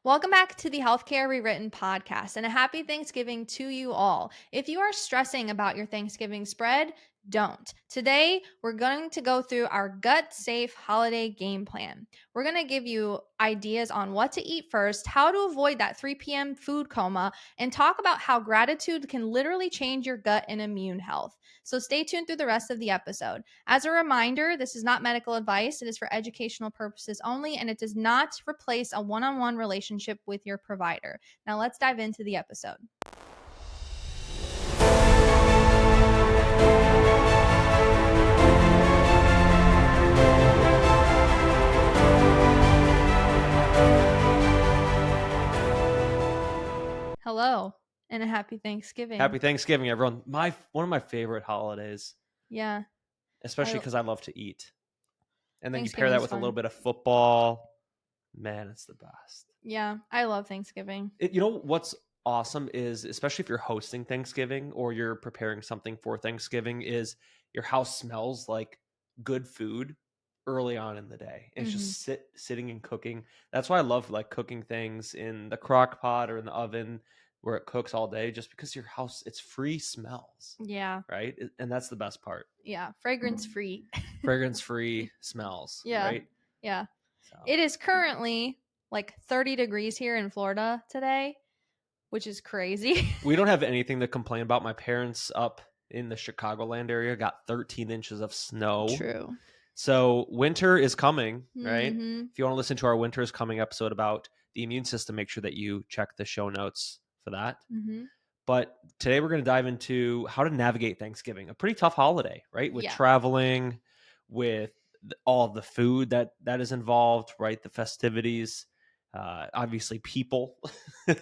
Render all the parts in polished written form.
Welcome back to the Healthcare Rewritten podcast and a happy Thanksgiving to you all. If you are stressing about your Thanksgiving spread, don't. Today, we're going to go through our gut safe holiday game plan. We're going to give you ideas on what to eat first, how to avoid that 3 p.m. food coma, and talk about how gratitude can literally change your gut and immune health. So stay tuned through the rest of the episode. As a reminder, this is not medical advice. It is for educational purposes only, and it does not replace a one-on-one relationship with your provider. Now let's dive into the episode. Hello and a happy Thanksgiving. Happy Thanksgiving, everyone. One of my favorite holidays. Yeah. Especially because I love to eat. And then you pair Thanksgiving's that with fun. a little bit of football. Man, it's the best. Yeah, I love Thanksgiving. You know what's awesome is, especially if you're hosting Thanksgiving or you're preparing something for Thanksgiving, is your house smells like good food early on in the day. It's just sitting and cooking. That's why I love like cooking things in the crock pot or in the oven where it cooks all day, just because your house, it's free smells. Yeah. Right. And that's the best part. Yeah. Fragrance free. Fragrance free smells. Yeah. Right. Yeah. So. It is currently like 30 degrees here in Florida today, which is crazy. We don't have anything to complain about. My parents up in the Chicagoland area got 13 inches of snow. True. So winter is coming, right? Mm-hmm. If you want to listen to our winter is coming episode about the immune system, make sure that you check the show notes for that. Mm-hmm. But today we're going to dive into how to navigate Thanksgiving, a pretty tough holiday, right? With traveling, with all of the food that is involved, right? The festivities, obviously people.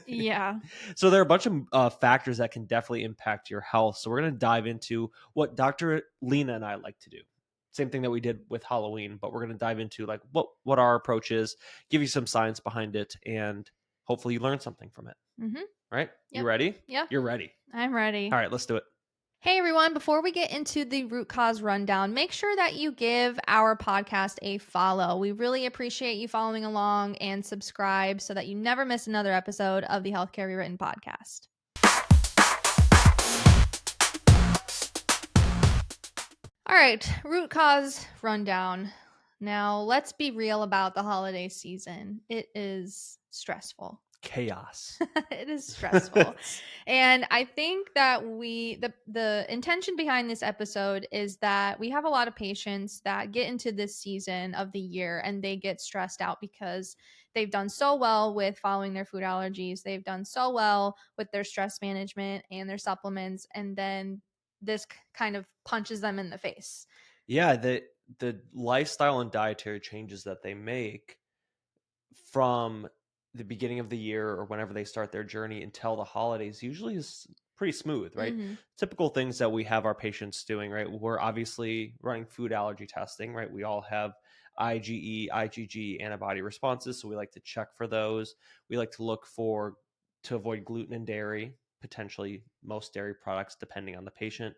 Yeah. So there are a bunch of factors that can definitely impact your health. So we're going to dive into what Dr. Lena and I like to do. Same thing that we did with Halloween, but we're going to dive into like what our approach is, give you some science behind it, and hopefully you learn something from it. Mm-hmm. Right? Yep. You ready? Yeah. You're ready. I'm ready. All right, let's do it. Hey everyone, before we get into the root cause rundown, make sure that you give our podcast a follow. We really appreciate you following along and subscribe so that you never miss another episode of the Healthcare Rewritten podcast. All right, root cause rundown. Now, let's be real about the holiday season. It is stressful. Chaos. It is stressful. And I think that the intention behind this episode is that we have a lot of patients that get into this season of the year and they get stressed out because they've done so well with following their food allergies. They've done so well with their stress management and their supplements. And then this kind of punches them in the face. Yeah, the lifestyle and dietary changes that they make from the beginning of the year or whenever they start their journey until the holidays usually is pretty smooth, right? Mm-hmm. Typical things that we have our patients doing, right? We're obviously running food allergy testing, right? We all have IgE, IgG antibody responses, so we like to check for those. We like to look to avoid gluten and dairy, potentially most dairy products depending on the patient.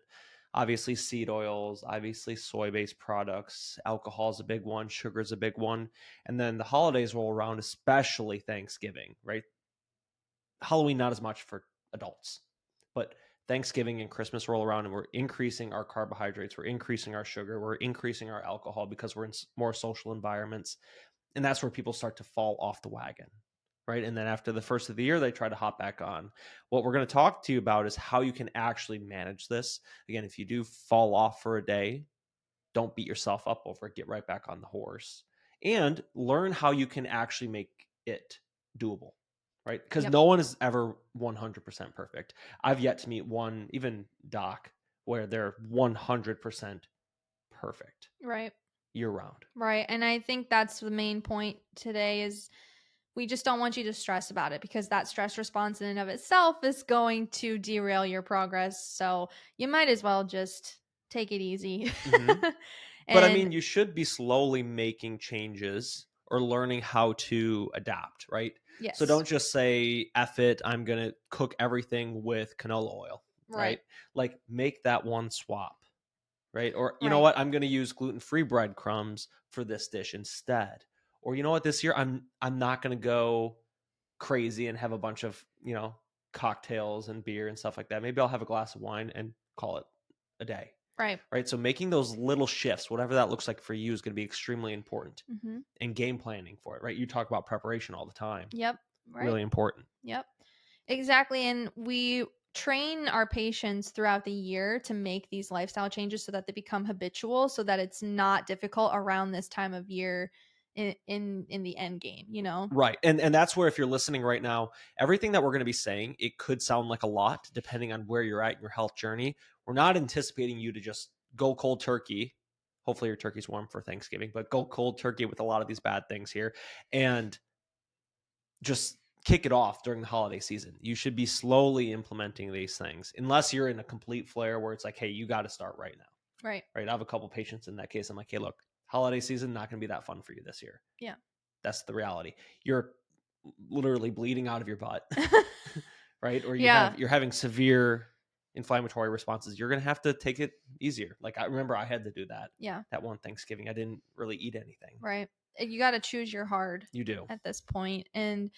Obviously seed oils, obviously soy-based products, alcohol is a big one, sugar is a big one. And then the holidays roll around, especially Thanksgiving, right? Halloween, not as much for adults, but Thanksgiving and Christmas roll around and we're increasing our carbohydrates, we're increasing our sugar, we're increasing our alcohol because we're in more social environments. And that's where people start to fall off the wagon. Right. And then after the first of the year, they try to hop back on. What we're going to talk to you about is how you can actually manage this. Again, if you do fall off for a day, don't beat yourself up over it. Get right back on the horse and learn how you can actually make it doable. Right. Because no one is ever 100% perfect. I've yet to meet one, even doc, where they're 100% perfect. Right. Year round. Right. And I think that's the main point today is we just don't want you to stress about it because that stress response in and of itself is going to derail your progress. So you might as well just take it easy. Mm-hmm. But I mean, you should be slowly making changes or learning how to adapt, right? Yes. So don't just say, F it, I'm going to cook everything with canola oil, right? Like make that one swap, right? Or you know what? I'm going to use gluten-free breadcrumbs for this dish instead. Or you know what, this year I'm not going to go crazy and have a bunch of, cocktails and beer and stuff like that. Maybe I'll have a glass of wine and call it a day. Right. So making those little shifts, whatever that looks like for you, is going to be extremely important, and game planning for it. Right. You talk about preparation all the time. Yep. Right. Really important. Yep. Exactly. And we train our patients throughout the year to make these lifestyle changes so that they become habitual, so that it's not difficult around this time of year in the end game, Right. And that's where, if you're listening right now, everything that we're going to be saying, it could sound like a lot depending on where you're at in your health journey. We're not anticipating you to just go cold turkey. Hopefully your turkey's warm for Thanksgiving, but go cold turkey with a lot of these bad things here and just kick it off during the holiday season. You should be slowly implementing these things, unless you're in a complete flare where it's like, hey, you got to start right now. Right. Right. I have a couple patients in that case. I'm like, hey, look, holiday season, not going to be that fun for you this year. Yeah. That's the reality. You're literally bleeding out of your butt, right? Or you're having severe inflammatory responses. You're going to have to take it easier. Like, I remember I had to do that. Yeah. That one Thanksgiving, I didn't really eat anything. Right. You got to choose your hard. You do. At this point. And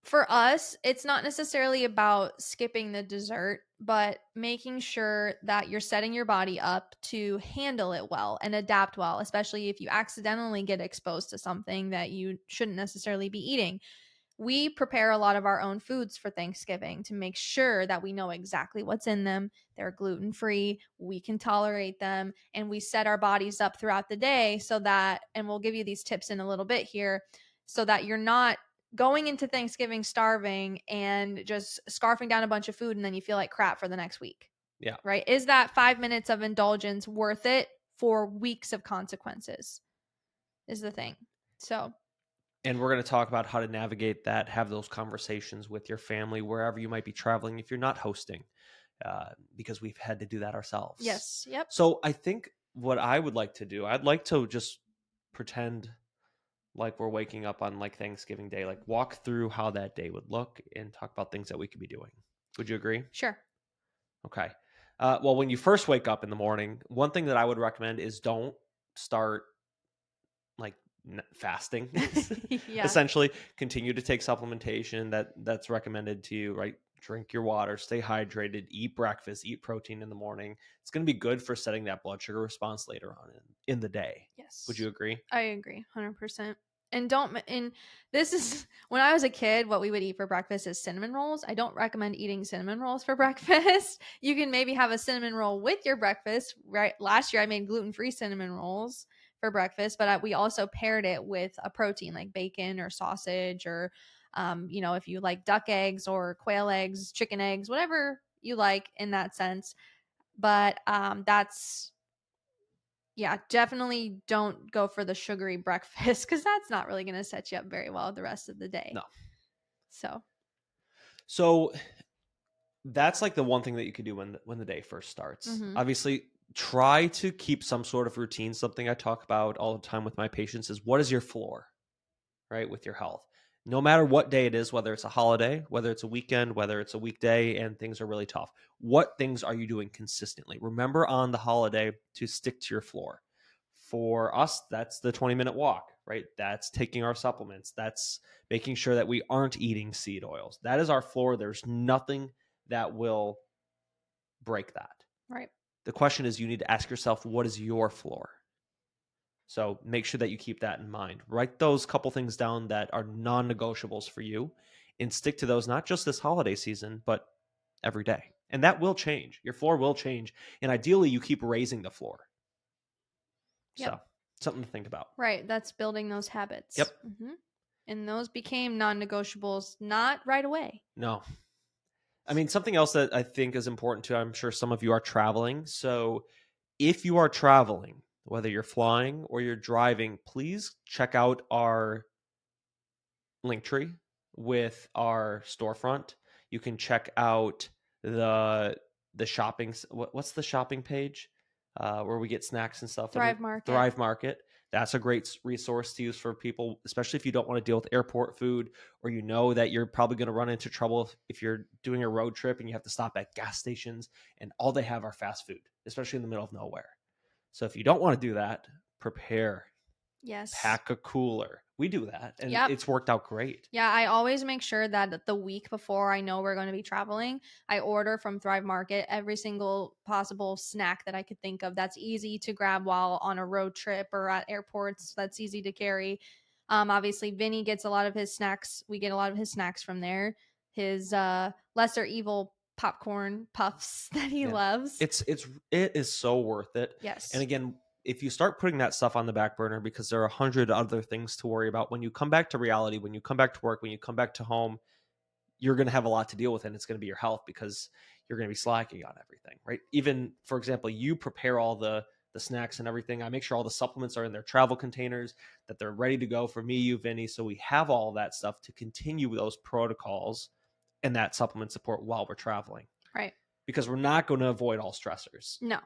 for us, it's not necessarily about skipping the dessert, but making sure that you're setting your body up to handle it well and adapt well, especially if you accidentally get exposed to something that you shouldn't necessarily be eating. We prepare a lot of our own foods for Thanksgiving to make sure that we know exactly what's in them. They're gluten-free, we can tolerate them, and we set our bodies up throughout the day so that, and we'll give you these tips in a little bit here, so that you're not going into Thanksgiving starving and just scarfing down a bunch of food and then you feel like crap for the next week. Yeah. Right? Is that 5 minutes of indulgence worth it for weeks of consequences? Is the thing. So, and we're going to talk about how to navigate that, have those conversations with your family wherever you might be traveling if you're not hosting, because we've had to do that ourselves. Yes. Yep. So I think what I would like to do, I'd like to just pretend like we're waking up on like Thanksgiving Day, like walk through how that day would look and talk about things that we could be doing. Would you agree? Sure. Okay. Well, when you first wake up in the morning, one thing that I would recommend is don't start like fasting. Yeah. Essentially, continue to take supplementation that's recommended to you, right? Drink your water, stay hydrated, eat breakfast, eat protein in the morning. It's going to be good for setting that blood sugar response later on in the day. Yes. Would you agree? I agree 100%. And this is, when I was a kid, what we would eat for breakfast is cinnamon rolls. I don't recommend eating cinnamon rolls for breakfast. You can maybe have a cinnamon roll with your breakfast. Right. Last year I made gluten-free cinnamon rolls for breakfast, but we also paired it with a protein like bacon or sausage or, if you like duck eggs or quail eggs, chicken eggs, whatever you like in that sense. But definitely don't go for the sugary breakfast because that's not really going to set you up very well the rest of the day. No. So that's like the one thing that you could do when the day first starts. Mhm. Obviously, try to keep some sort of routine. Something I talk about all the time with my patients is, what is your floor, right, with your health? No matter what day it is, whether it's a holiday, whether it's a weekend, whether it's a weekday and things are really tough, what things are you doing consistently? Remember on the holiday to stick to your floor. For us, that's the 20-minute walk, right? That's taking our supplements. That's making sure that we aren't eating seed oils. That is our floor. There's nothing that will break that. Right. The question is, you need to ask yourself, what is your floor? So make sure that you keep that in mind. Write those couple things down that are non-negotiables for you and stick to those, not just this holiday season, but every day. And that will change. Your floor will change. And ideally, you keep raising the floor. Yep. So something to think about. Right. That's building those habits. Yep. Mm-hmm. And those became non-negotiables not right away. No. I mean, something else that I think is important too, I'm sure some of you are traveling. So if you are traveling, whether you're flying or you're driving, please check out our link tree with our storefront. You can check out the shopping. What's the shopping page where we get snacks and stuff? Thrive Market. Thrive Market. That's a great resource to use for people, especially if you don't want to deal with airport food, or you know that you're probably going to run into trouble if you're doing a road trip and you have to stop at gas stations and all they have are fast food, especially in the middle of nowhere. So if you don't want to do that, prepare Yes. pack a cooler. We do that, and Yep. it's worked out great. Yeah, I always make sure that the week before I know we're going to be traveling, I order from Thrive Market every single possible snack that I could think of that's easy to grab while on a road trip or at airports, that's easy to carry. Obviously, Vinny gets a lot of his snacks. We get a lot of his snacks from there. His lesser evil popcorn puffs that he Yeah. loves. It is so worth it. Yes. And again, if you start putting that stuff on the back burner because there are 100 other things to worry about when you come back to reality, when you come back to work, when you come back to home, you're going to have a lot to deal with, and it's going to be your health because you're going to be slacking on everything, right? Even, for example, you prepare all the snacks and everything. I make sure all the supplements are in their travel containers, that they're ready to go for me, you, Vinny. So we have all that stuff to continue those protocols and that supplement support while we're traveling. Right. Because we're not going to avoid all stressors. No, it's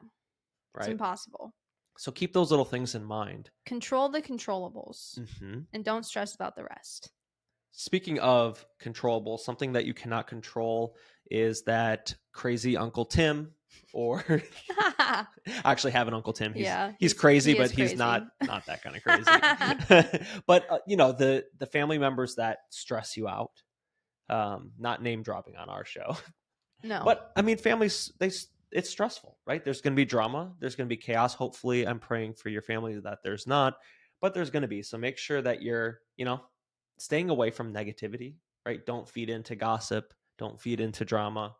right? impossible. So keep those little things in mind. Control the controllables and don't stress about the rest. Speaking of controllable, something that you cannot control is that crazy Uncle Tim, or I actually have an Uncle Tim. He's crazy, but he's not that kind of crazy. But the family members that stress you out, not name dropping on our show. No. But I mean, families, it's stressful, right? There's going to be drama. There's going to be chaos. Hopefully, I'm praying for your family that there's not, but there's going to be. So make sure that you're, staying away from negativity, right? Don't feed into gossip. Don't feed into drama.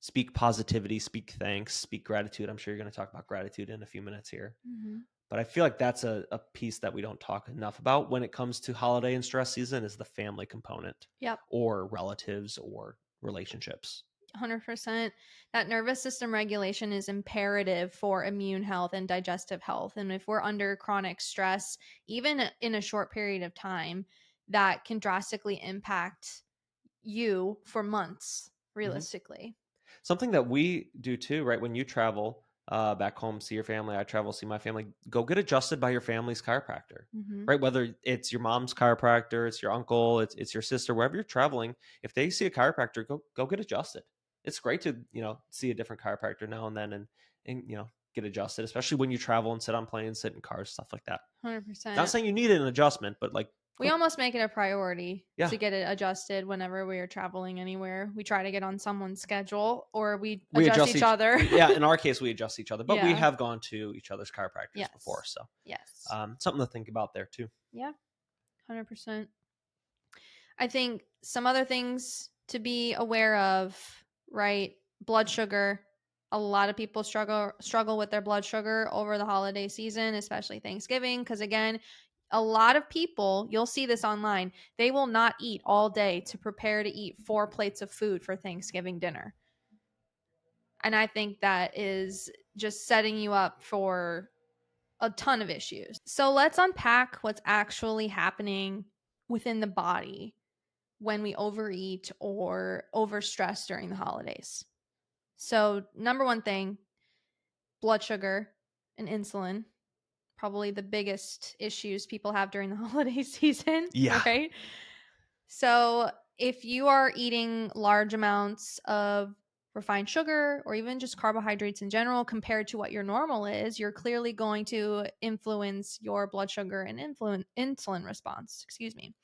Speak positivity, speak thanks, speak gratitude. I'm sure you're going to talk about gratitude in a few minutes here. Mm-hmm. But I feel like that's a piece that we don't talk enough about when it comes to holiday and stress season is the family component. Yep. Or relatives or relationships. 100%. That nervous system regulation is imperative for immune health and digestive health. And if we're under chronic stress, even in a short period of time, that can drastically impact you for months, realistically. Something that we do too, right? When you travel back home, see your family, I travel, see my family, go get adjusted by your family's chiropractor, right? Whether it's your mom's chiropractor, it's your uncle, it's your sister, wherever you're traveling, if they see a chiropractor, go get adjusted. It's great to, see a different chiropractor now and then and get adjusted, especially when you travel and sit on planes, sit in cars, stuff like that. 100%. Not saying you need an adjustment, but we almost make it a priority to get it adjusted whenever we are traveling anywhere. We try to get on someone's schedule or we adjust each other. Yeah, in our case, we adjust each other, but we have gone to each other's chiropractors before. So yes, something to think about there too. Yeah, 100%. I think some other things to be aware of, right? Blood sugar. A lot of people struggle with their blood sugar over the holiday season, especially Thanksgiving, because again, a lot of people, you'll see this online, they will not eat all day to prepare to eat 4 plates of food for Thanksgiving dinner. And I think that is just setting you up for a ton of issues. So let's unpack what's actually happening within the body when we overeat or overstress during the holidays. So number one thing, blood sugar and insulin. Probably the biggest issues people have during the holiday season. Yeah. Right? So if you are eating large amounts of refined sugar or even just carbohydrates in general compared to what your normal is, you're clearly going to influence your blood sugar and insulin response. Excuse me.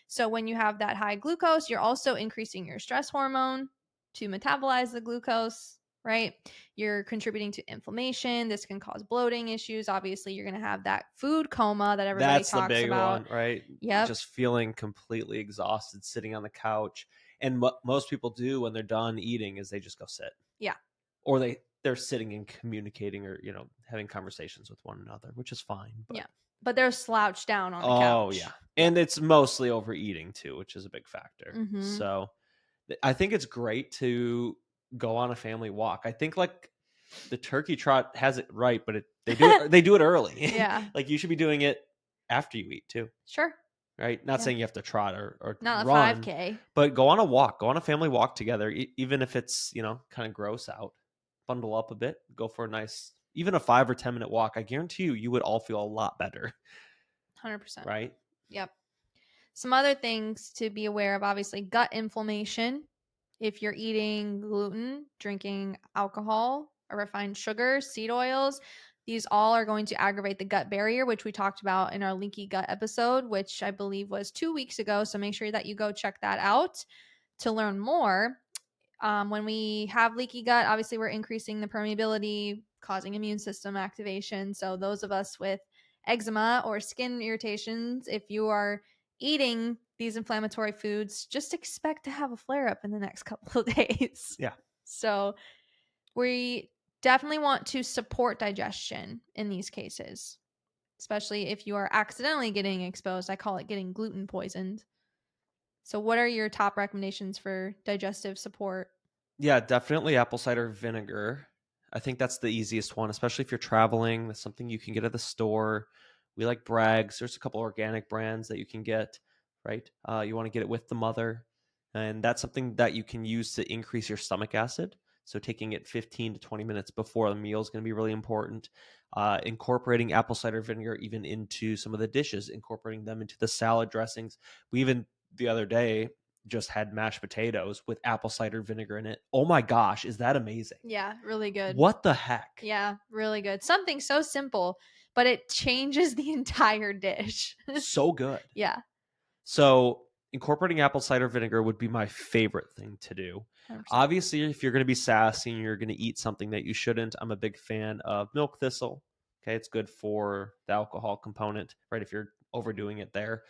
So when you have that high glucose, you're also increasing your stress hormone to metabolize the glucose. Right? You're contributing to inflammation. This can cause bloating issues. Obviously, you're going to have that food coma that everybody talks about. That's the big one, right? Yep. Just feeling completely exhausted, sitting on the couch. And what most people do when they're done eating is they just go sit. Yeah. Or they're sitting and communicating or, having conversations with one another, which is fine. But... yeah. But they're slouched down on the couch. Oh, yeah. And it's mostly overeating too, which is a big factor. So I think it's great to go on a family walk. I think the turkey trot has it right, but they do it early. Yeah. You should be doing it after you eat too. Sure. Right? Not saying you have to trot or not run, a 5K. But go on a walk. Go on a family walk together, even if it's, kind of gross out. Bundle up a bit. Go for a nice, even a 5 or 10 minute walk. I guarantee you would all feel a lot better. 100%. Right? Yep. Some other things to be aware of, obviously, gut inflammation. If you're eating gluten, drinking alcohol, or refined sugars, seed oils, These all are going to aggravate the gut barrier, which we talked about in our leaky gut episode, which I believe was 2 weeks ago. So make sure that you go check that out to learn more. When we have leaky gut, obviously we're increasing the permeability, causing immune system activation. So those of us with eczema or skin irritations, if you are eating these inflammatory foods, just expect to have a flare up in the next couple of days. Yeah. So we definitely want to support digestion in these cases, especially if you are accidentally getting exposed. I call it getting gluten poisoned. So what are your top recommendations for digestive support? Yeah, definitely apple cider vinegar. I think that's the easiest one, especially if you're traveling. That's something you can get at the store. We like Bragg's. There's a couple organic brands that you can get, right? You want to get it with the mother. And that's something that you can use to increase your stomach acid. So taking it 15 to 20 minutes before the meal is going to be really important. Incorporating apple cider vinegar even into some of the dishes, incorporating them into the salad dressings. We even the other day just had mashed potatoes with apple cider vinegar in it. Oh my gosh, is that amazing? Yeah, really good. What the heck? Yeah, really good. Something so simple, but it changes the entire dish. So good. Yeah. So incorporating apple cider vinegar would be my favorite thing to do. 100%. Obviously, if you're going to be sassy and you're going to eat something that you shouldn't, I'm a big fan of milk thistle. Okay, it's good for the alcohol component, right? If you're overdoing it there.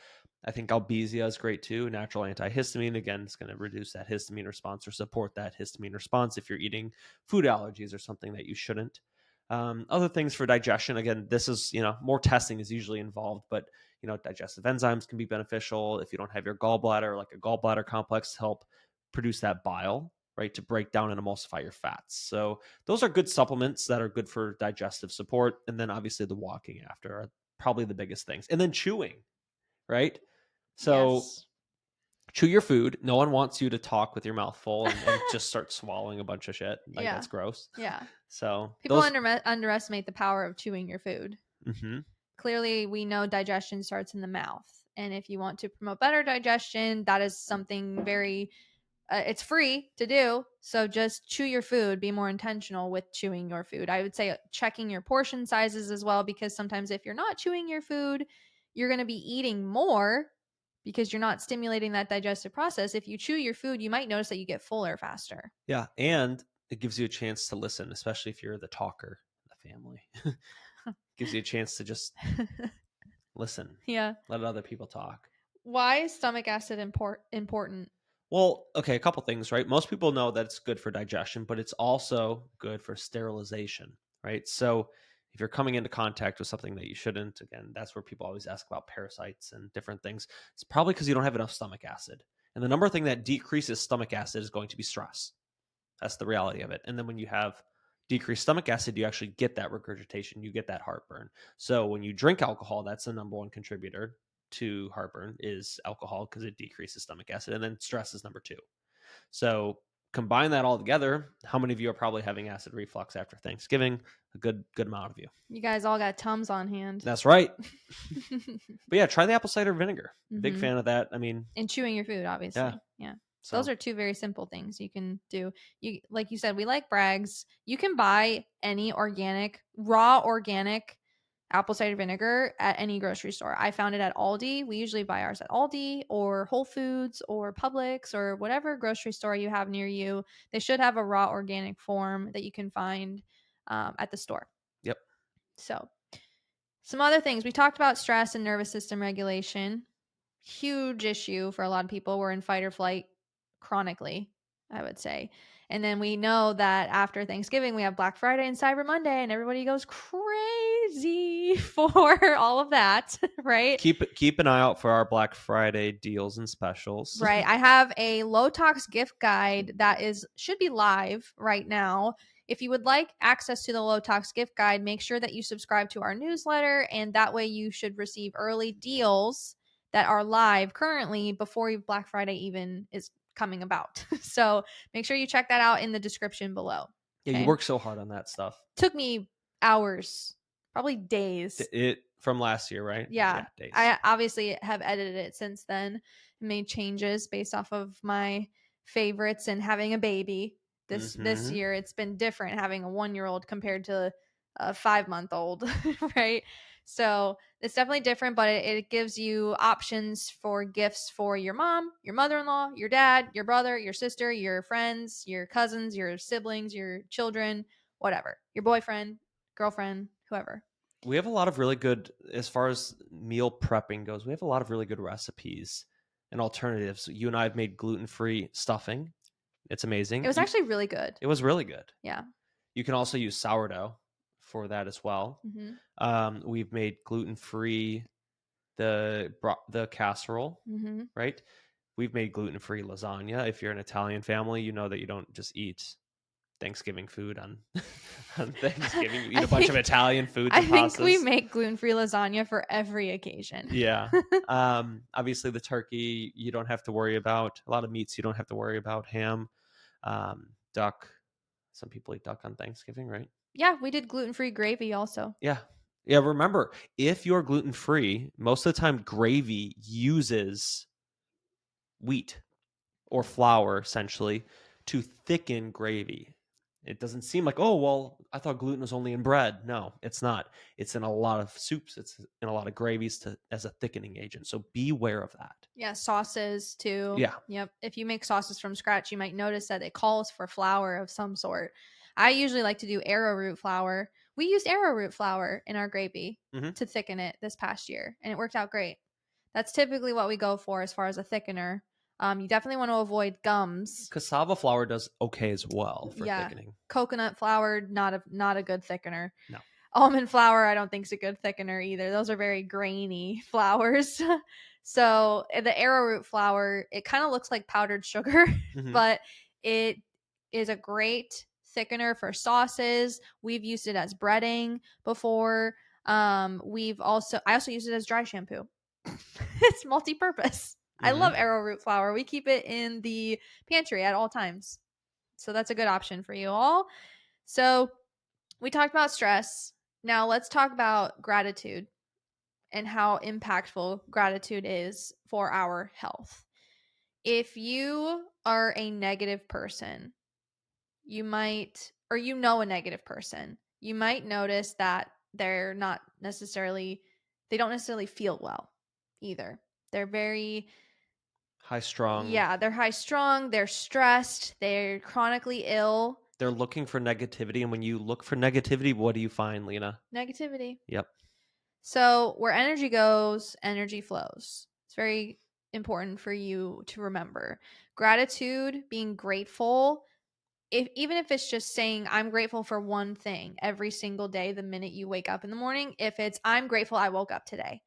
I think albizia is great too. Natural antihistamine. Again, it's going to reduce that histamine response or support that histamine response if you're eating food allergies or something that you shouldn't. Other things for digestion. Again, this is, more testing is usually involved, but, digestive enzymes can be beneficial if you don't have your gallbladder, like a gallbladder complex to help produce that bile, right? To break down and emulsify your fats. So those are good supplements that are good for digestive support. And then obviously the walking after are probably the biggest things. And then chewing, right? So Yes. chew your food. No one wants you to talk with your mouth full and just start swallowing a bunch of shit. Like, Yeah. that's gross. Yeah. So People underestimate the power of chewing your food. Mhm. Clearly, we know digestion starts in the mouth. And if you want to promote better digestion, that is something very it's free to do. So just chew your food, be more intentional with chewing your food. I would say checking your portion sizes as well, because sometimes if you're not chewing your food, you're going to be eating more because you're not stimulating that digestive process. If you chew your food, you might notice that you get fuller faster. Yeah, and it gives you a chance to listen, especially if you're the talker in the family. Gives you a chance to just listen. Yeah. Let other people talk. Why is stomach acid important? Well, okay, a couple things, right? Most people know that it's good for digestion, but it's also good for sterilization, right? So if you're coming into contact with something that you shouldn't, again, that's where people always ask about parasites and different things. It's probably because you don't have enough stomach acid. And the number one thing that decreases stomach acid is going to be stress. That's the reality of it. And then when you have decreased stomach acid, you actually get that regurgitation, you get that heartburn. So when you drink alcohol, that's the number one contributor to heartburn is alcohol because it decreases stomach acid. And then stress is number two. So combine that all together. How many of you are probably having acid reflux after Thanksgiving? A good amount of you. You guys all got Tums on hand. That's right. But yeah, try the apple cider vinegar. Big Mhm. fan of that. I mean, And chewing your food, obviously. Yeah. so Those are two very simple things you can do. You, like you said, we like Bragg's. You can buy any raw organic apple cider vinegar at any grocery store. I found it at Aldi. We usually buy ours at Aldi or Whole Foods or Publix or whatever grocery store you have near you. They should have a raw organic form that you can find at the store. Yep. So, some other things. We talked about stress and nervous system regulation. Huge issue for a lot of people. We're in fight or flight chronically, I would say. And then we know that after Thanksgiving, we have Black Friday and Cyber Monday, and everybody goes crazy for all of that, right? Keep an eye out for our Black Friday deals and specials. Right. I have a low tox gift guide that should be live right now. If you would like access to the low tox gift guide, make sure that you subscribe to our newsletter, and that way you should receive early deals that are live currently before Black Friday even is coming about. So make sure you check that out in the description below. Yeah, you work so hard on that stuff. Took me hours, probably days. It from last year, right? Yeah. Days. I obviously have edited it since then, made changes based off of my favorites and having a baby. This year it's been different having a 1-year-old compared to a 5-month-old, right? So it's definitely different, but it gives you options for gifts for your mom, your mother-in-law, your dad, your brother, your sister, your friends, your cousins, your siblings, your children, whatever, your boyfriend, girlfriend, whoever. We have a lot of really good, as far as meal prepping goes, we have a lot of really good recipes and alternatives. You and I have made gluten-free stuffing. It's amazing. It was actually really good. It was really good. Yeah. You can also use sourdough for that as well. Mm-hmm. We've made gluten-free the casserole, Mm-hmm. right? We've made gluten-free lasagna. If you're an Italian family, you know that you don't just eat Thanksgiving food on on Thanksgiving. You eat a bunch of Italian foods I and think we pastas. make gluten-free lasagna for every occasion. Yeah. Obviously the turkey you don't have to worry about. A lot of meats you don't have to worry about. Ham, duck. Some people eat duck on Thanksgiving, right? Yeah, we did gluten-free gravy also. Yeah. Yeah, remember, if you're gluten-free, most of the time gravy uses wheat or flour essentially to thicken gravy. It doesn't seem like, oh, well, I thought gluten was only in bread. No, it's not. It's in a lot of soups. It's in a lot of gravies as a thickening agent. So beware of that. Yeah, sauces too. Yeah. Yep. If you make sauces from scratch, you might notice that it calls for flour of some sort. I usually like to do arrowroot flour. We used arrowroot flour in our gravy Mhm. to thicken it this past year, and it worked out great. That's typically what we go for as far as a thickener. You definitely want to avoid gums. Cassava flour does okay as well for Yeah. thickening. Coconut flour, not a good thickener. No. Almond flour, I don't think is a good thickener either. Those are very grainy flours. So the arrowroot flour, it kind of looks like powdered sugar, Mhm. but it is a great thickener for sauces. We've used it as breading before. I also use it as dry shampoo. It's multi-purpose. I love Mhm. arrowroot flour. We keep it in the pantry at all times. So that's a good option for you all. So we talked about stress. Now let's talk about gratitude and how impactful gratitude is for our health. If you are a negative person, you might, or you know a negative person, you might notice that they're not necessarily, they don't necessarily feel well either. They're very, High strung. yeah, they're high strung, they're stressed, they're chronically ill. They're looking for negativity. And when you look for negativity, what do you find, Lena? Negativity. Yep. So, where energy goes, energy flows. It's very important for you to remember. Gratitude, being grateful, even if it's just saying, I'm grateful for one thing every single day, the minute you wake up in the morning, if it's, I'm grateful I woke up today,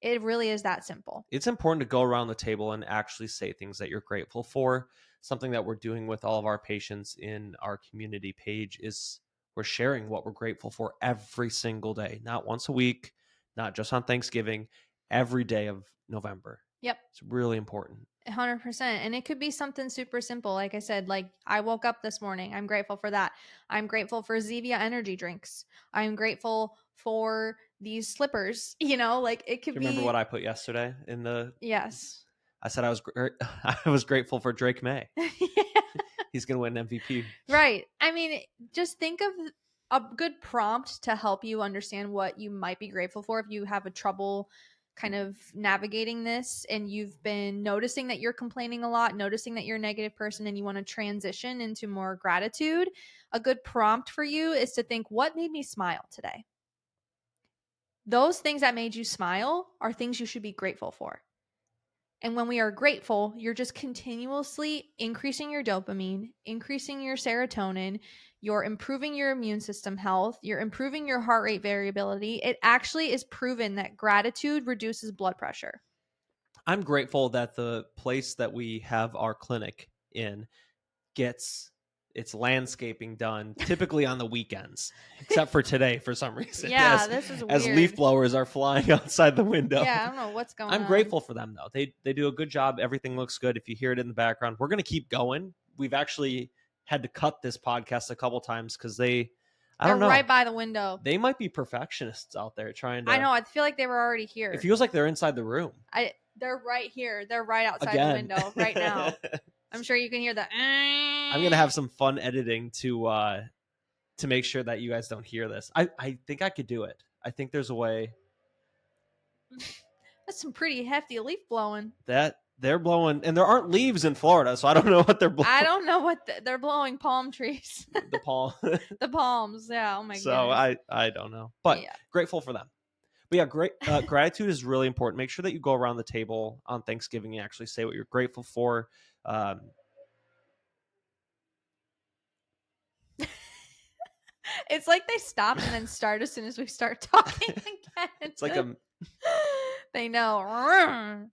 it really is that simple. It's important to go around the table and actually say things that you're grateful for. Something that we're doing with all of our patients in our community page is we're sharing what we're grateful for every single day, not once a week, not just on Thanksgiving, every day of November. Yep. It's really important. 100%. And it could be something super simple. Like I said, like I woke up this morning. I'm grateful for that. I'm grateful for Zevia energy drinks. I'm grateful for these slippers. Like it could Do you be. remember what I put yesterday in the? Yes. I said I was grateful for Drake May. Yeah. He's going to win MVP. Right. I mean, just think of a good prompt to help you understand what you might be grateful for if you have a trouble kind of navigating this and you've been noticing that you're complaining a lot, noticing that you're a negative person and you want to transition into more gratitude. A good prompt for you is to think, what made me smile today? Those things that made you smile are things you should be grateful for. And when we are grateful, you're just continuously increasing your dopamine, increasing your serotonin, you're improving your immune system health, you're improving your heart rate variability. It actually is proven that gratitude reduces blood pressure. I'm grateful that the place that we have our clinic in gets its landscaping done typically on the weekends, except for today for some reason. Yeah, this is As weird. leaf blowers are flying outside the window. Yeah, I don't know what's going on. I'm grateful for them though. They do a good job. Everything looks good. If you hear it in the background, we're gonna keep going. We've actually had to cut this podcast a couple times because I don't know. Right by the window. They might be perfectionists out there trying to. I know. I feel like they were already here. It feels like they're inside the room. They're right here. They're right outside the window right now. I'm sure you can hear the. I'm gonna have some fun editing to to make sure that you guys don't hear this. I think I could do it. I think there's a way That's some pretty hefty leaf blowing. that they're blowing, and there aren't leaves in Florida, so I don't know what they're blowing. I don't know what they're blowing palm trees. The palm. The palms. Yeah. Oh my So goodness. I don't know, but Yeah. grateful for them. But yeah, great. Gratitude is really important. Make sure that you go around the table on Thanksgiving and actually say what you're grateful for. It's like they stop and then start as soon as we start talking again. It's like a they know.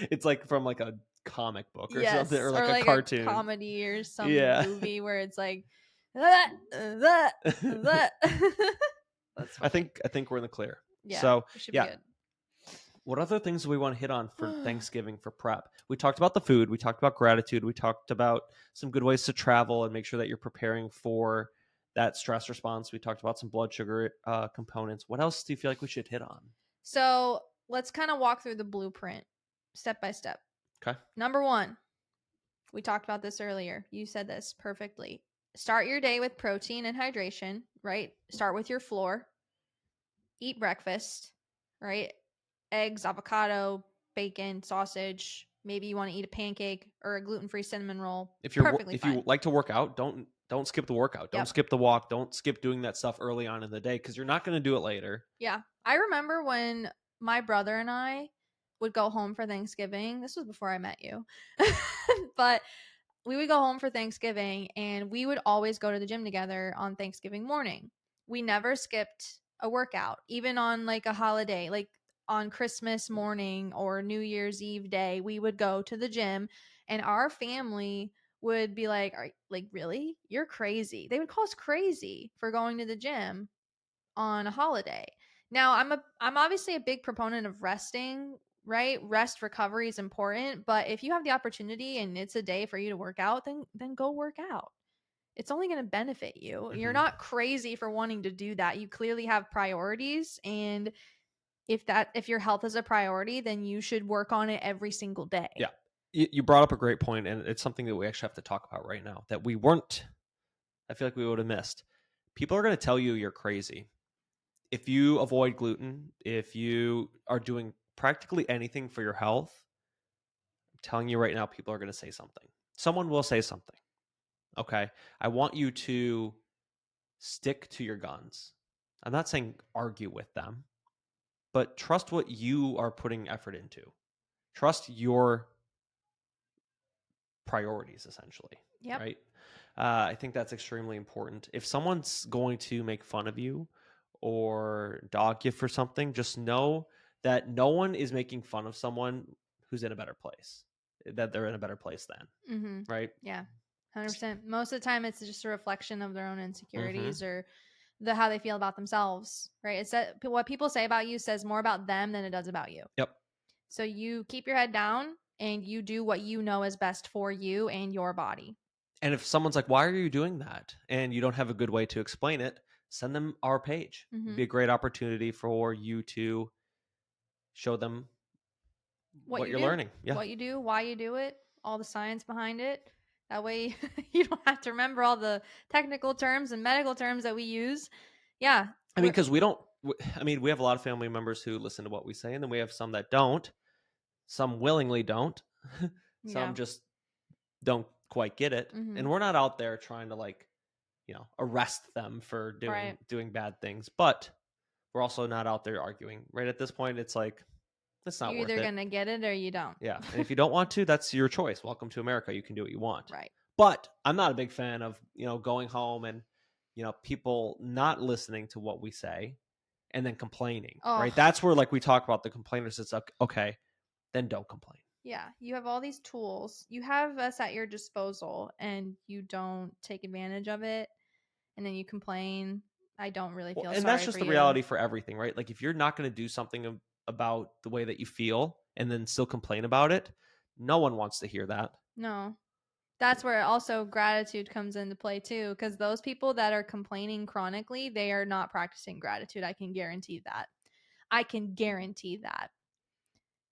it's like from like a comic book or Yes, something, or like a a cartoon. comedy or some Yeah. movie where it's like I That's funny. think we're in the clear. Yeah, So it should yeah. be good. What other things do we want to hit on for Thanksgiving for prep? We talked about the food. We talked about gratitude. We talked about some good ways to travel and make sure that you're preparing for that stress response. We talked about some blood sugar components. What else do you feel like we should hit on? So let's kind of walk through the blueprint step by step. Okay. Number 1, we talked about this earlier. You said this perfectly. Start your day with protein and hydration, right? Start with your floor. Eat breakfast, right? Eggs, avocado, bacon, sausage. Maybe you want to eat a pancake or a gluten-free cinnamon roll. If Perfectly fine. you like to work out, don't skip the workout. Don't Yep. skip the walk. Don't skip doing that stuff early on in the day because you're not going to do it later. Yeah. I remember when my brother and I would go home for Thanksgiving. This was before I met you. But we would go home for Thanksgiving and we would always go to the gym together on Thanksgiving morning. We never skipped a workout, even on like a holiday, like on Christmas morning or New Year's Eve day, we would go to the gym and our family would be like, really? You're crazy. They would call us crazy for going to the gym on a holiday. Now, I'm obviously a big proponent of resting, right? Rest recovery is important, but if you have the opportunity and it's a day for you to work out, then go work out. It's only going to benefit you. Mm-hmm. You're not crazy for wanting to do that. You clearly have priorities, and if your health is a priority, then you should work on it every single day. Yeah. You brought up a great point, and it's something that we actually have to talk about right now that I feel like we would have missed. People are going to tell you you're crazy. If you avoid gluten, if you are doing practically anything for your health, I'm telling you right now, people are going to say something. Someone will say something. Okay. I want you to stick to your guns. I'm not saying argue with them, but trust what you are putting effort into. Trust your priorities, essentially. Yep. Right. I think that's extremely important. If someone's going to make fun of you or dog you for something, just know that no one is making fun of someone who's in a better place, that they're in a better place than. Mm-hmm. Right. Yeah. 100%. Most of the time it's just a reflection of their own insecurities or how they feel about themselves, right? It's that what people say about you says more about them than it does about you. Yep. So you keep your head down and you do what you know is best for you and your body. And if someone's like, why are you doing that? And you don't have a good way to explain it, send them our page. It'd be a great opportunity for you to show them what you're learning. Yeah. What you do, why you do it, all the science behind it. That way you don't have to remember all the technical terms and medical terms that we use. Yeah. I mean, because we have a lot of family members who listen to what we say, and then we have some that don't. Some willingly don't. Some just don't quite get it. And we're not out there trying to arrest them for doing bad things. But we're also not out there arguing. Right at this point, it's like, it's not worth it. You're either going to get it or you don't. Yeah. And if you don't want to, that's your choice. Welcome to America. You can do what you want. Right. But I'm not a big fan of, going home and, people not listening to what we say and then complaining. Right. That's where we talk about the complainers. It's like, okay, then don't complain. Yeah. You have all these tools. You have us at your disposal and you don't take advantage of it. And then you complain. I don't really feel sorry for you. And that's just the reality for everything, right? Like if you're not going to do something about the way that you feel and then still complain about it, no one wants to hear that. No. That's where also gratitude comes into play too, because those people that are complaining chronically, they are not practicing gratitude. I can guarantee that.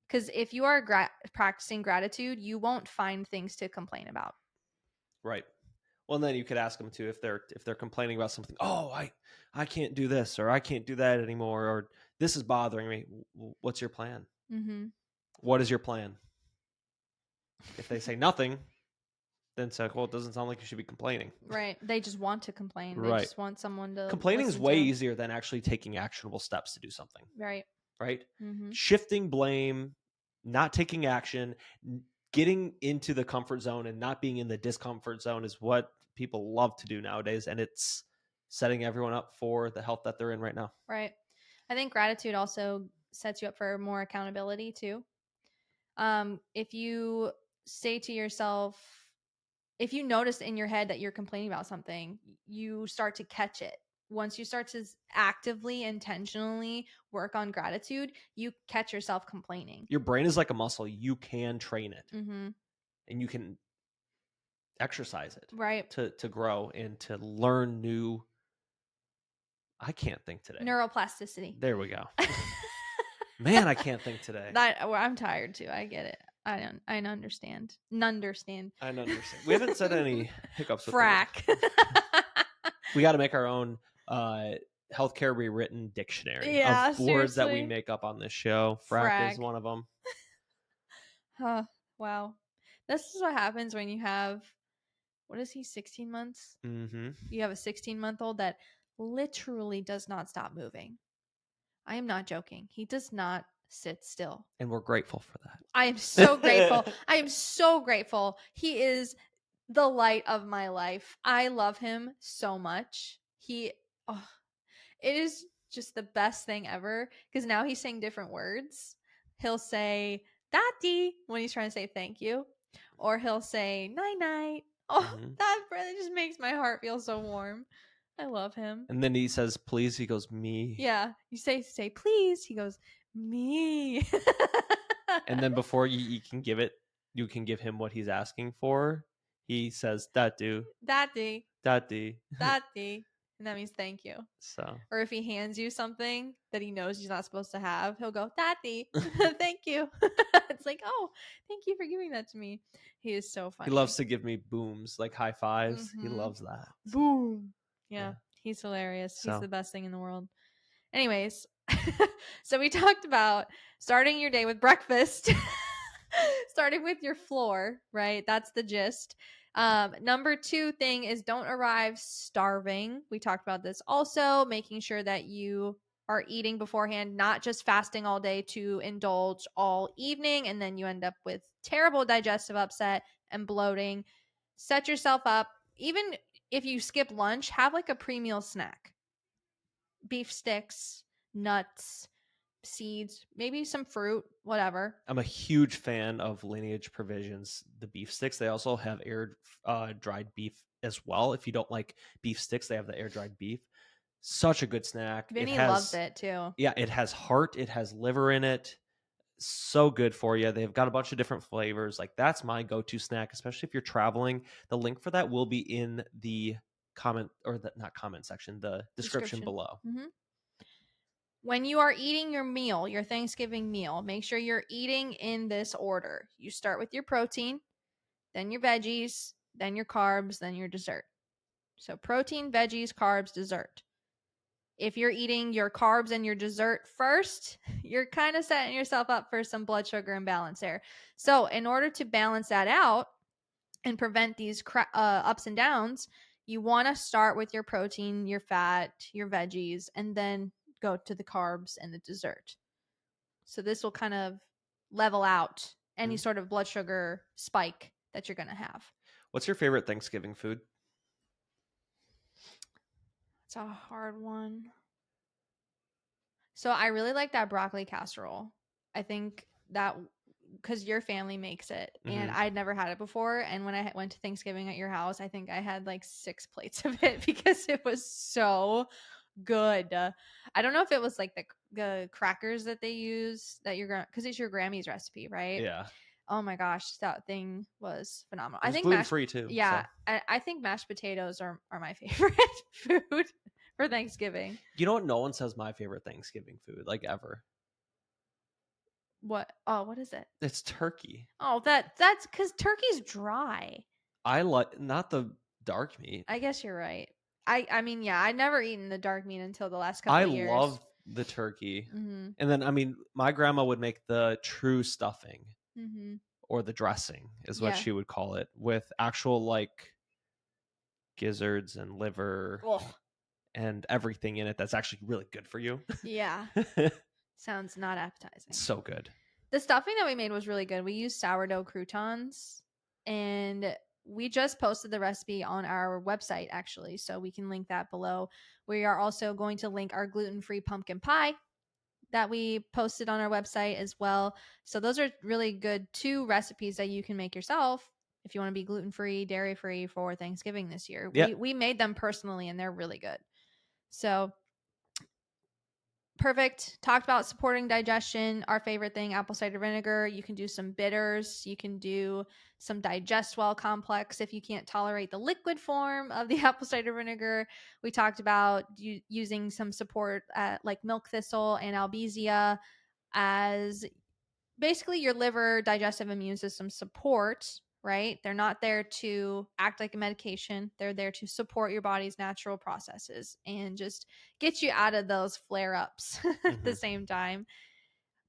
Because if you are practicing gratitude, you won't find things to complain about. Right. Well, and then you could ask them too if they're complaining about something. Oh, I can't do this, or I can't do that anymore, or this is bothering me. What's your plan? Mm-hmm. What is your plan? If they say nothing, then it's like, well, it doesn't sound like you should be complaining. Right. They just want to complain. They Right. just want someone to Complaining is listen way to 'em. easier than actually taking actionable steps to do something. Right. Right. Mm-hmm. Shifting blame, not taking action, getting into the comfort zone and not being in the discomfort zone is what people love to do nowadays. And it's setting everyone up for the health that they're in right now. Right. I think gratitude also sets you up for more accountability too. If you say to yourself, if you notice in your head that you're complaining about something, you start to catch it. Once you start to actively, intentionally work on gratitude, you catch yourself complaining. Your brain is like a muscle. You can train it, Mm-hmm. and you can exercise it Right. to grow and to learn new. I can't think today. Neuroplasticity. There we go. Man, I can't think today. I'm tired too. I get it. I understand. Understand. I understand. We haven't said any hiccups with Frack. We got to make our own healthcare rewritten dictionary Yeah, of words that we seriously. make up on this show. Frack is one of them. Huh. Wow. This is what happens when you have, what is he, 16 months? Mm-hmm. You have a 16-month-old that literally does not stop moving. I am not joking. He does not sit still. And we're grateful for that. I am so grateful. I am so grateful. He is the light of my life. I love him so much. It is just the best thing ever because now he's saying different words. He'll say "Daddy" when he's trying to say thank you, or he'll say "night night." Oh, that brother just makes my heart feel so warm. I love him. And then he says, "Please." He goes, "Me." Yeah, you say please. He goes, "Me." And then before you can give him what he's asking for. He says, "Daddy, Daddy, daddy." Daddy. And that means thank you. So, or if he hands you something that he knows he's not supposed to have, he'll go, "Daddy, thank you." It's like, oh, thank you for giving that to me. He is so funny. he loves to give me booms, like high fives. Mm-hmm. He loves that. Boom. Yeah. He's hilarious. So. He's the best thing in the world. Anyways, so we talked about starting your day with breakfast, starting with your floor, right? That's the gist. Number 2 thing is don't arrive starving. We talked about this also, making sure that you are eating beforehand, not just fasting all day to indulge all evening, and then you end up with terrible digestive upset and bloating. Set yourself up. Even if you skip lunch, have like a pre-meal snack. Beef sticks, nuts, seeds, maybe some fruit, whatever. I'm a huge fan of Lineage Provisions, the beef sticks. They also have air dried beef as well. If you don't like beef sticks, they have the air dried beef. Such a good snack. Vinny loves it too. Yeah, it has heart. It has liver in it. So good for you. They've got a bunch of different flavors. Like that's my go-to snack, especially if you're traveling. The link for that will be in the not comment section, the description below. Mm-hmm. When you are eating your meal, your Thanksgiving meal, make sure you're eating in this order. You start with your protein, then your veggies, then your carbs, then your dessert. So protein, veggies, carbs, dessert. If you're eating your carbs and your dessert first, you're kind of setting yourself up for some blood sugar imbalance there. So in order to balance that out and prevent these ups and downs, you want to start with your protein, your fat, your veggies, and then go to the carbs and the dessert. So this will kind of level out any sort of blood sugar spike that you're going to have. What's your favorite Thanksgiving food? It's a hard one. So I really like that broccoli casserole. I think that because your family makes it and I'd never had it before. And when I went to Thanksgiving at your house, I think I had like 6 plates of it because it was so good. I don't know if it was like the crackers that they use that because it's your Grammy's recipe, right? Yeah. Oh my gosh, that thing was phenomenal. I think gluten-free too. Yeah, so. I think mashed potatoes are my favorite food for Thanksgiving. You know what? No one says my favorite Thanksgiving food like ever. What? Oh, what is it? It's turkey. Oh, that's because turkey's dry. I like not the dark meat. I guess you're right. I mean, yeah, I'd never eaten the dark meat until the last couple I of years. love the turkey. Mm-hmm. And then, I mean, my grandma would make the true stuffing Mm-hmm. or the dressing is what Yeah. she would call it, with actual like gizzards and liver Ugh. and everything in it that's actually really good for you. Yeah. Sounds not appetizing. So good. The stuffing that we made was really good. We used sourdough croutons, and we just posted the recipe on our website, actually, so we can link that below. We are also going to link our gluten-free pumpkin pie that we posted on our website as well. So those are really good 2 recipes that you can make yourself if you want to be gluten-free, dairy-free for Thanksgiving this year. Yeah. We made them personally, and they're really good. So perfect. Talked about supporting digestion. Our favorite thing, apple cider vinegar. You can do some bitters. You can do some digest well complex if you can't tolerate the liquid form of the apple cider vinegar. We talked about using some support like milk thistle and albizia as basically your liver digestive immune system support, right? They're not there to act like a medication. They're there to support your body's natural processes and just get you out of those flare ups at the same time.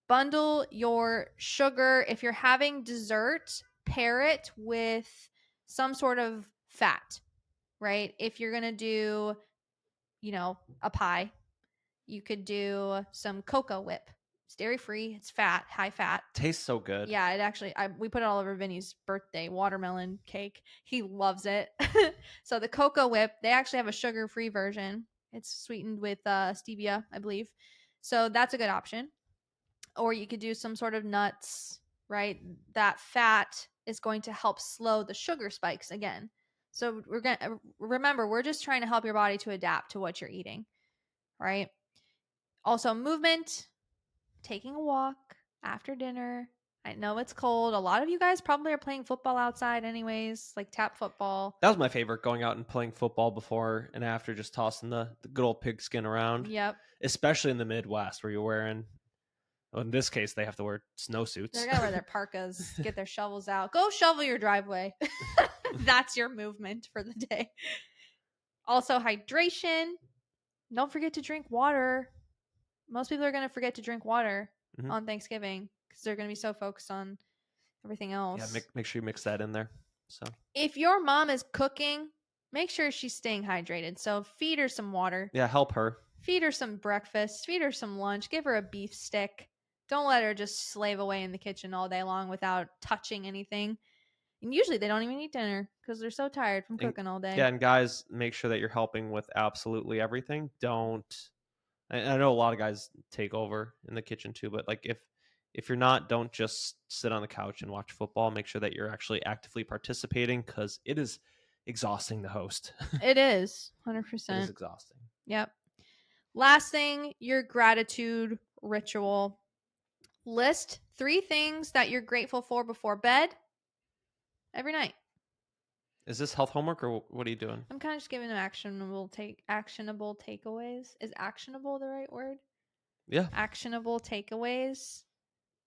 Bundle your sugar. If you're having dessert, pair it with some sort of fat, right? If you're going to do, a pie, you could do some cocoa whip. It's dairy free. It's fat, high fat. Tastes so good. Yeah, it actually. We put it all over Vinny's birthday watermelon cake. He loves it. So the cocoa whip, they actually have a sugar free version. It's sweetened with stevia, I believe. So that's a good option. Or you could do some sort of nuts, right? That fat is going to help slow the sugar spikes again. So we're gonna remember, we're just trying to help your body to adapt to what you're eating, right? Also, movement, taking a walk after dinner. I know it's cold. A lot of you guys probably are playing football outside, anyways, like tap football. That was my favorite, going out and playing football before and after, just tossing the good old pigskin around. Yep. Especially in the Midwest where you're wearing, well, in this case, they have to wear snowsuits. They're going to wear their parkas, get their shovels out. Go shovel your driveway. That's your movement for the day. Also, hydration. Don't forget to drink water. Most people are going to forget to drink water on Thanksgiving because they're going to be so focused on everything else. Yeah, make sure you mix that in there. So if your mom is cooking, make sure she's staying hydrated. So feed her some water. Yeah, help her. Feed her some breakfast. Feed her some lunch. Give her a beef stick. Don't let her just slave away in the kitchen all day long without touching anything. And usually they don't even eat dinner because they're so tired from cooking all day. Yeah, and guys, make sure that you're helping with absolutely everything. I know a lot of guys take over in the kitchen too, but like if you're not, don't just sit on the couch and watch football. Make sure that you're actually actively participating, because it is exhausting to host. It is 100%. It is exhausting. Yep. Last thing, your gratitude ritual. List 3 things that you're grateful for before bed every night. Is this health homework or what are you doing? I'm kind of just giving them actionable takeaways. Is actionable the right word? Yeah. Actionable takeaways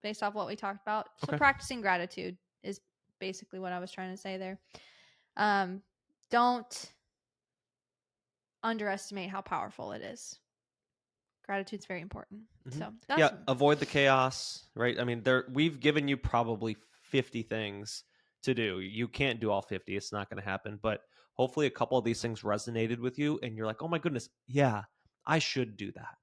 based off what we talked about. So Okay. practicing gratitude is basically what I was trying to say there. Don't underestimate how powerful it is. Gratitude's very important. So avoid the chaos, right? I mean, we've given you probably 50 things to do. You can't do all 50. It's not going to happen. But hopefully a couple of these things resonated with you and you're like, oh my goodness, yeah, I should do that.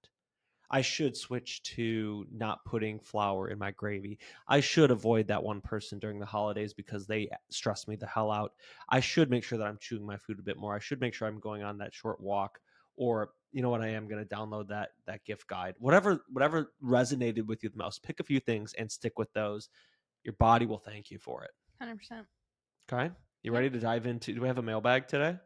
I should switch to not putting flour in my gravy. I should avoid that one person during the holidays because they stress me the hell out. I should make sure that I'm chewing my food a bit more. I should make sure I'm going on that short walk. Or, you know what, I am going to download that gift guide. Whatever resonated with you the most, pick a few things and stick with those. Your body will thank you for it. 100%. Okay. You ready to dive into, do we have a mailbag today?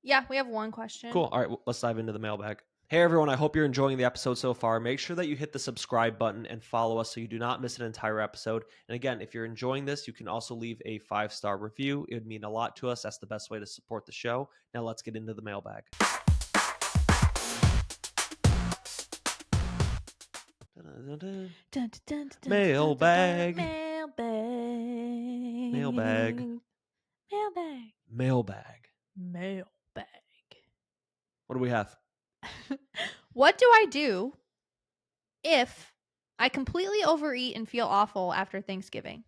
Yeah, we have one question. Cool. All right, let's dive into the mailbag. Hey everyone, I hope you're enjoying the episode so far. Make sure that you hit the subscribe button and follow us so you do not miss an entire episode. And again, if you're enjoying this, you can also leave a 5-star review. It would mean a lot to us. That's the best way to support the show. Now let's get into the mailbag. Mailbag. Mailbag. Mailbag. Mailbag. Mailbag. What do we have? What do I do if I completely overeat and feel awful after Thanksgiving?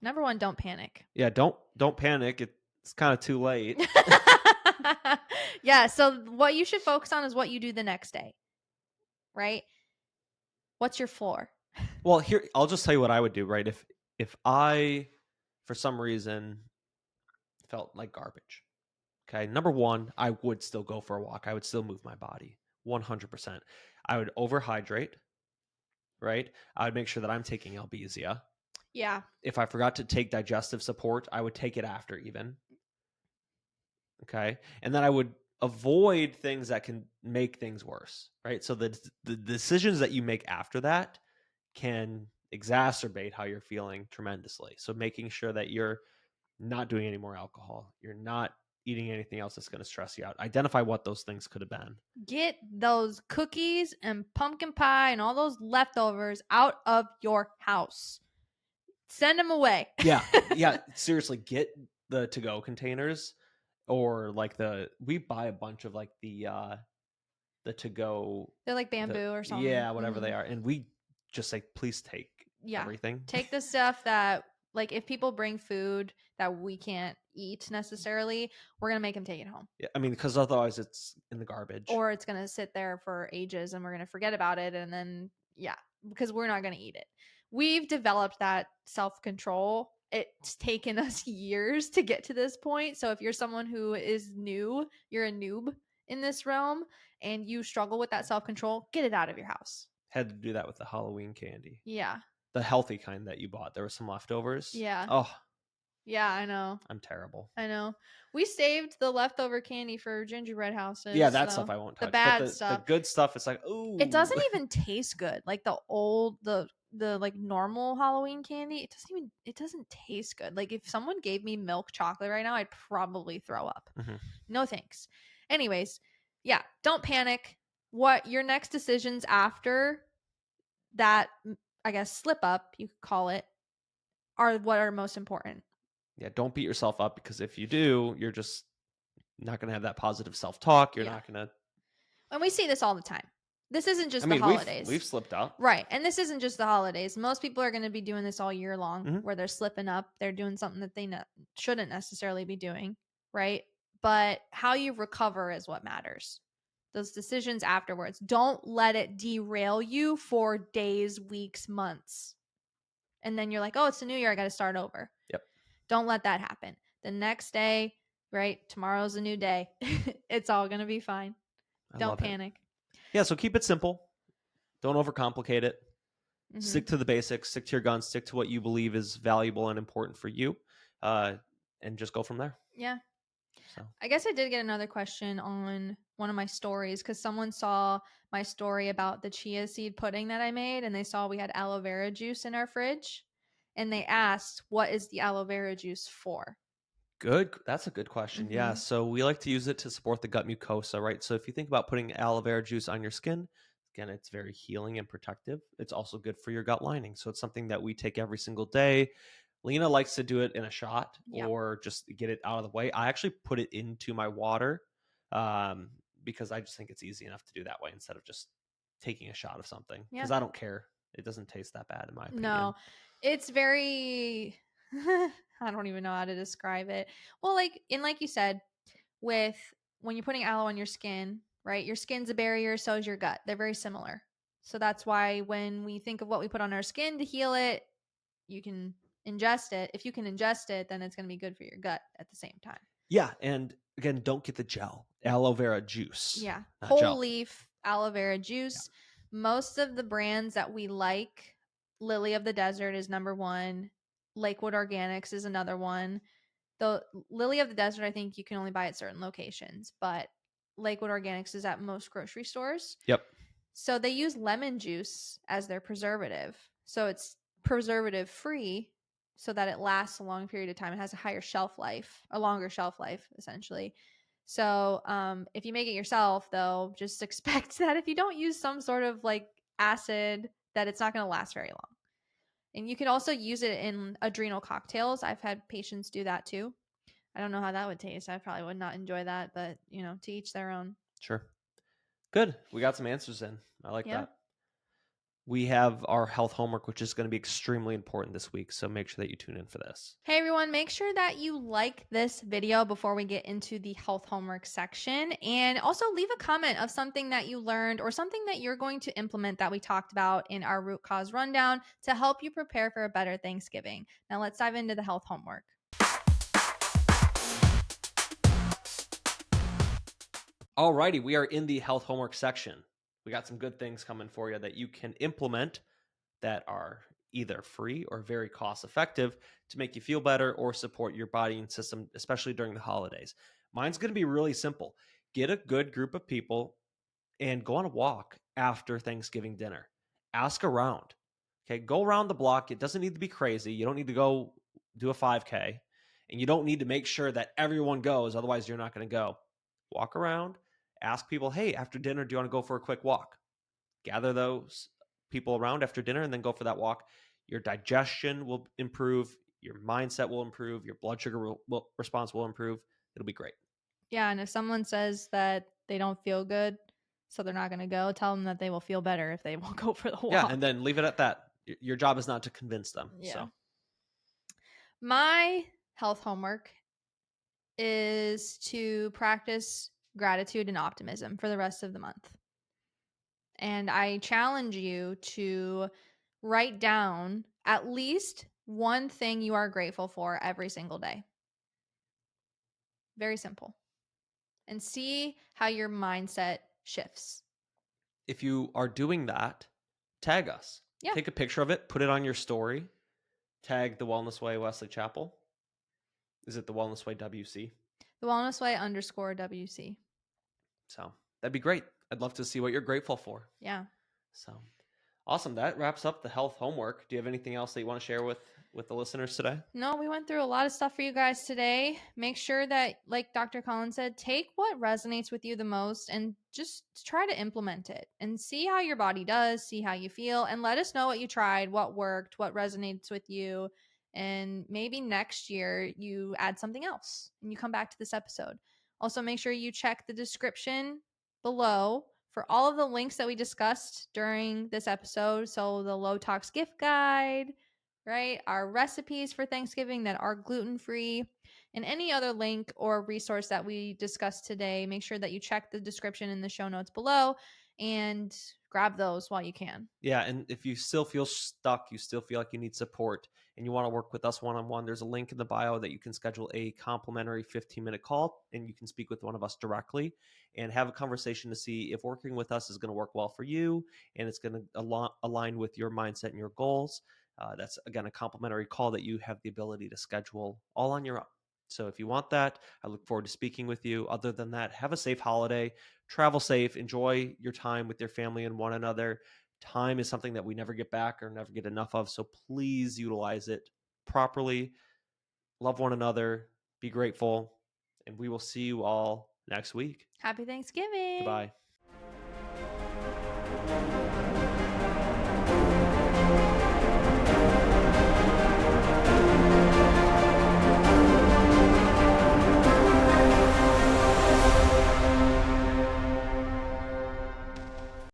Number one, don't panic. Yeah, don't panic. It's kind of too late. Yeah, so what you should focus on is what you do the next day, right? What's your floor? Well, here I'll just tell you what I would do, right? If I for some reason felt like garbage. Okay, number one, I would still go for a walk. I would still move my body 100%. I would overhydrate, right? I would make sure that I'm taking Albesia. Yeah. If I forgot to take digestive support, I would take it after even. Okay. And then I would avoid things that can make things worse, right? So the decisions that you make after that can exacerbate how you're feeling tremendously. So making sure that you're not doing any more alcohol, you're not eating anything else that's going to stress you out. Identify what those things could have been. Get those cookies and pumpkin pie and all those leftovers out of your house. Send them away. Yeah. Yeah. Seriously, get the to-go containers or like we buy a bunch of like the to-go. They're like bamboo or something. Yeah, whatever they are. And we just say, please take everything. Take the stuff that, like, if people bring food that we can't eat necessarily, we're going to make them take it home. Yeah, I mean, because otherwise it's in the garbage. Or it's going to sit there for ages and we're going to forget about it. And then, because we're not going to eat it. We've developed that self-control. It's taken us years to get to this point. So if you're someone who is new, you're a noob in this realm and you struggle with that self-control, get it out of your house. Had to do that with the Halloween candy. Yeah. The healthy kind that you bought. There were some leftovers. Yeah. Oh. Yeah, I know. I'm terrible. I know. We saved the leftover candy for gingerbread houses. Yeah, that stuff I won't touch. The bad but stuff. The good stuff, it's like, ooh. It doesn't even taste good. Like the like normal Halloween candy, it doesn't taste good. Like if someone gave me milk chocolate right now, I'd probably throw up. Mm-hmm. No thanks. Anyways, yeah, don't panic. What your next decisions after that, I guess, slip up, you could call it, are what are most important. Yeah, don't beat yourself up because if you do, you're just not going to have that positive self-talk. You're not going to. And we see this all the time. This isn't just the holidays. We've slipped up. Right. And this isn't just the holidays. Most people are going to be doing this all year long, mm-hmm. where they're slipping up. They're doing something that they shouldn't necessarily be doing. Right. But how you recover is what matters. Those decisions afterwards. Don't let it derail you for days, weeks, months. And then you're like, oh, it's a new year. I got to start over. Yep. Don't let that happen. The next day, right? Tomorrow's a new day. It's all going to be fine. Don't panic. Yeah, so keep it simple. Don't overcomplicate it. Mm-hmm. Stick to the basics. Stick to your guns. Stick to what you believe is valuable and important for you, and just go from there. Yeah. So I guess I did get another question on one of my stories because someone saw my story about the chia seed pudding that I made, and they saw we had aloe vera juice in our fridge, and they asked, "What is the aloe vera juice for?" Good. That's a good question. Mm-hmm. Yeah. So we like to use it to support the gut mucosa, right? So if you think about putting aloe vera juice on your skin, again, it's very healing and protective. It's also good for your gut lining. So it's something that we take every single day. Lena likes to do it in a shot or just get it out of the way. I actually put it into my water because I just think it's easy enough to do that way instead of just taking a shot of something because I don't care. It doesn't taste that bad in my opinion. No, it's very... I don't even know how to describe it. Well, like you said, when you're putting aloe on your skin, right? Your skin's a barrier, so is your gut. They're very similar. So that's why when we think of what we put on our skin to heal it, you can ingest it. If you can ingest it, then it's going to be good for your gut at the same time. Yeah, and again, don't get the gel. Aloe vera juice. Yeah, whole leaf aloe vera juice. Yeah. Most of the brands that we like, Lily of the Desert is number one. Lakewood Organics is another one. The Lily of the Desert, I think you can only buy at certain locations, but Lakewood Organics is at most grocery stores. Yep. So they use lemon juice as their preservative. So it's preservative free so that it lasts a long period of time. It has a longer shelf life, essentially. So if you make it yourself, though, just expect that if you don't use some sort of like acid, that it's not going to last very long. And you could also use it in adrenal cocktails. I've had patients do that too. I don't know how that would taste. I probably would not enjoy that, but to each their own. Sure. Good. We got some answers in. I like Yeah. that. We have our health homework, which is going to be extremely important this week. So make sure that you tune in for this. Hey everyone, make sure that you like this video before we get into the health homework section. And also leave a comment of something that you learned or something that you're going to implement that we talked about in our root cause rundown to help you prepare for a better Thanksgiving. Now let's dive into the health homework. Alrighty, we are in the health homework section. We got some good things coming for you that you can implement that are either free or very cost effective to make you feel better or support your body and system, especially during the holidays. Mine's going to be really simple. Get a good group of people and go on a walk after Thanksgiving dinner. Ask around. Okay, go around the block. It doesn't need to be crazy. You don't need to go do a 5K, and you don't need to make sure that everyone goes. Otherwise, you're not going to go. Walk around, ask people, hey, after dinner, do you want to go for a quick walk? Gather those people around after dinner and then go for that walk. Your digestion will improve. Your mindset will improve. Your blood sugar response will improve. It'll be great. Yeah, and if someone says that they don't feel good, so they're not going to go, tell them that they will feel better if they won't go for the walk. Yeah, and then leave it at that. Your job is not to convince them. Yeah. So my health homework is to practice gratitude and optimism for the rest of the month. And I challenge you to write down at least one thing you are grateful for every single day. Very simple. And see how your mindset shifts. if you are doing that, tag us. Yeah. Take a picture of it, put it on your story, tag the Wellness Way Wesley Chapel. Is it the Wellness Way WC? The Wellness Way _WC. So that'd be great. I'd love to see what you're grateful for. Yeah. So awesome. That wraps up the health homework. Do you have anything else that you want to share with the listeners today? No, we went through a lot of stuff for you guys today. Make sure that, like Dr. Collin said, take what resonates with you the most and just try to implement it and see how your body does, see how you feel, and let us know what you tried, what worked, what resonates with you. And maybe next year you add something else and you come back to this episode. Also, make sure you check the description below for all of the links that we discussed during this episode. So the low tox gift guide, right? Our recipes for Thanksgiving that are gluten-free, and any other link or resource that we discussed today. Make sure that you check the description in the show notes below and grab those while you can. Yeah, and if you still feel stuck, you still feel like you need support, and you want to work with us one-on-one, there's a link in the bio that you can schedule a complimentary 15-minute call, and you can speak with one of us directly and have a conversation to see if working with us is going to work well for you and it's going to align with your mindset and your goals. That's, again, a complimentary call that you have the ability to schedule all on your own. So if you want that, I look forward to speaking with you. Other than that, have a safe holiday, travel safe, enjoy your time with your family and one another. Time is something that we never get back or never get enough of. So please utilize it properly. Love one another. Be grateful. And we will see you all next week. Happy Thanksgiving. Goodbye.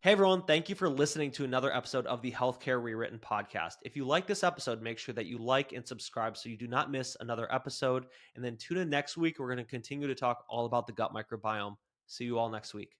Hey everyone, thank you for listening to another episode of the Healthcare Rewritten podcast. If you like this episode, make sure that you like and subscribe so you do not miss another episode. And then tune in next week. We're going to continue to talk all about the gut microbiome. See you all next week.